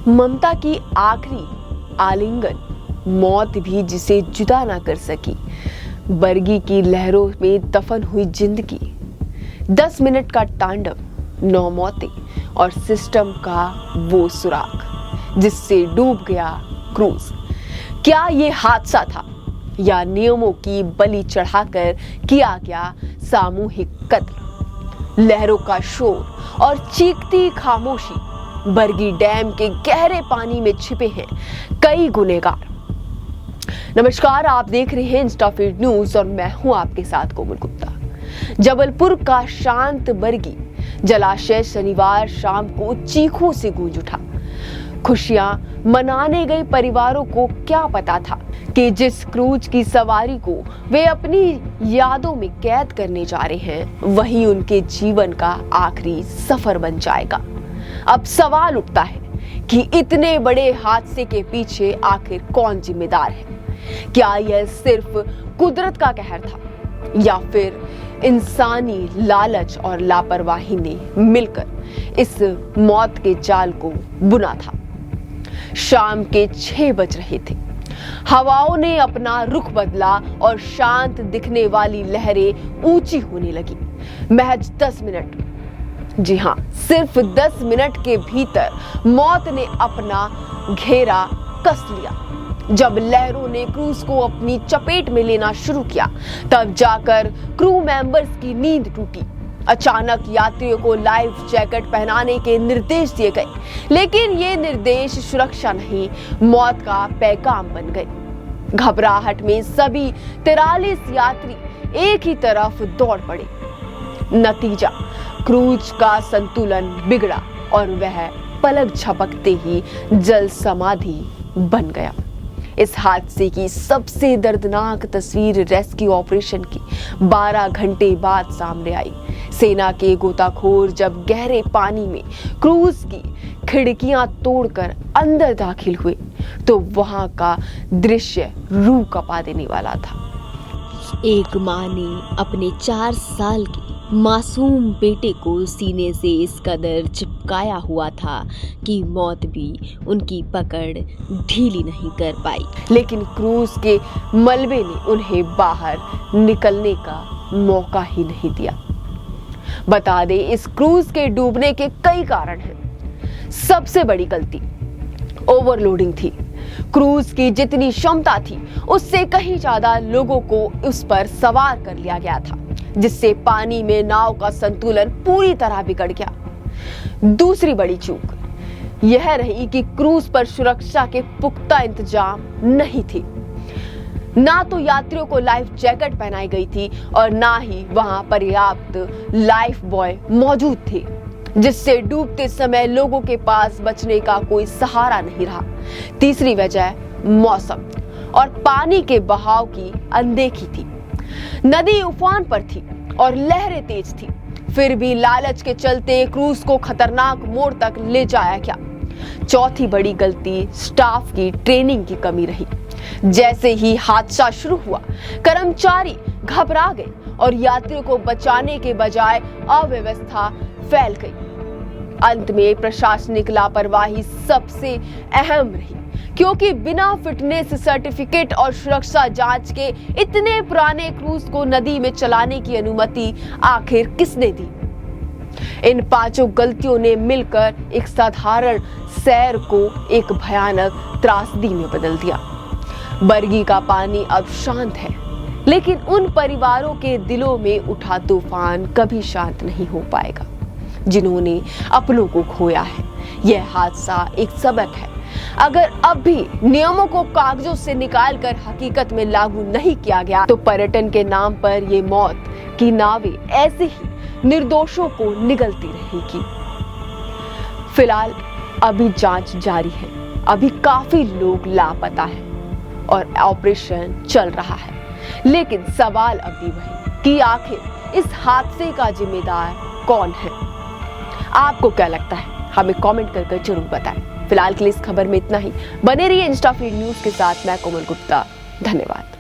ममता की आखिरी आलिंगन, मौत भी जिसे जुदा ना कर सकी। बरगी की लहरों में दफन हुई जिंदगी, 10 मिनट का तांडव, 9 मौतें और सिस्टम का वो सुराग जिससे डूब गया क्रूज। क्या ये हादसा था या नियमों की बलि चढ़ाकर किया गया सामूहिक कत्ल? लहरों का शोर और चीखती खामोशी, बरगी डैम के गहरे पानी में छिपे हैं कई गुनहगार। नमस्कार, आप देख रहे हैं इंस्टाफीड न्यूज और मैं हूं आपके साथ कोमल गुप्ता। जबलपुर का शांत बरगी जलाशय शनिवार शाम को चीखों से गूंज उठा। खुशियां मनाने गए परिवारों को क्या पता था कि जिस क्रूज की सवारी को वे अपनी यादों में कैद करने जा रहे हैं, वही उनके जीवन का आखिरी सफर बन जाएगा। अब सवाल उठता है कि इतने बड़े हादसे के पीछे आखिर कौन जिम्मेदार है? क्या यह सिर्फ कुदरत का कहर था या फिर इंसानी लालच और लापरवाही ने मिलकर इस मौत के जाल को बुना था? शाम के 6 बज रहे थे। हवाओं ने अपना रुख बदला और शांत दिखने वाली लहरें ऊंची होने लगी। महज 10 मिनट, जी हां, सिर्फ 10 मिनट के भीतर मौत ने अपना घेरा कस लिया। जब लहरों ने क्रूज को अपनी चपेट में लेना शुरू किया, तब जाकर क्रू मेंबर्स की नींद टूटी। अचानक यात्रियों को लाइफ जैकेट पहनाने के निर्देश दिए गए, लेकिन ये निर्देश सुरक्षा नहीं, मौत का पैगाम बन गए। घबराहट में सभी 43 यात्री एक ही तरफ दौड़ पड़े। नतीजा, क्रूज का संतुलन बिगड़ा और वह पलक झपकते ही जल समाधि बन गया। इस हादसे की सबसे दर्दनाक तस्वीर रेस्क्यू ऑपरेशन की 12 घंटे बाद सामने आई। सेना के गोताखोर जब गहरे पानी में क्रूज की खिड़कियां तोड़कर अंदर दाखिल हुए, तो वहां का दृश्य रूह कपा देने वाला था। एक माँ ने अपने 4 साल के मासूम बेटे को सीने से इस कदर चिपकाया हुआ था कि मौत भी उनकी पकड़ ढीली नहीं कर पाई। लेकिन क्रूज के मलबे ने उन्हें बाहर निकलने का मौका ही नहीं दिया। बता दें, इस क्रूज के डूबने के कई कारण हैं। सबसे बड़ी गलती ओवरलोडिंग थी। क्रूज की जितनी क्षमता थी, उससे कहीं ज्यादा लोगों को उस पर सवार कर लिया गया था, जिससे पानी में नाव का संतुलन पूरी तरह बिगड़ गया। दूसरी बड़ी चूक यह रही कि क्रूज पर सुरक्षा के पुख्ता इंतजाम नहीं थे। ना तो यात्रियों को लाइफ जैकेट पहनाई गई थी और ना ही वहां पर्याप्त लाइफ बॉय मौजूद थे, जिससे डूबते समय लोगों के पास बचने का कोई सहारा नहीं रहा। तीसरी वजह मौसम और पानी के बहाव की अनदेखी थी। नदी उफान पर थी और लहरें तेज थी, फिर भी लालच के चलते क्रूज को खतरनाक मोड़ तक ले जाया गया। चौथी बड़ी गलती स्टाफ की ट्रेनिंग की कमी रही। जैसे ही हादसा शुरू हुआ, कर्मचारी घबरा गए और यात्रियों को बचाने के बजाय अव्यवस्था फैल गई। अंत में प्रशासनिक लापरवाही सबसे अहम रही, क्योंकि बिना फिटनेस सर्टिफिकेट और सुरक्षा जांच के इतने पुराने क्रूज को नदी में चलाने की अनुमति आखिर किसने दी? इन 5 गलतियों ने मिलकर एक साधारण सैर को एक भयानक त्रासदी में बदल दिया। बरगी का पानी अब शांत है, लेकिन उन परिवारों के दिलों में उठा तूफान कभी शांत नहीं हो पाएगा, जिन्होंने अपनों को खोया है। यह हादसा एक सबक है। अगर अब भी नियमों को कागजों से निकालकर हकीकत में लागू नहीं किया गया, तो पर्यटन के नाम पर ये मौत की नावें ऐसे ही निर्दोषों को निगलती रहेगी। फिलहाल अभी जांच जारी है, अभी काफी लोग लापता हैं और ऑपरेशन चल रहा है। लेकिन सवाल अभी वही कि आखिर इस हादसे का जिम्मेदार कौन है? आपको क्या लगता है? हमें कमेंट कर जरूर बताएं। फिलहाल के लिए इस खबर में इतना ही। बने रहिए इंस्टाफीड न्यूज के साथ। मैं कोमल गुप्ता, धन्यवाद।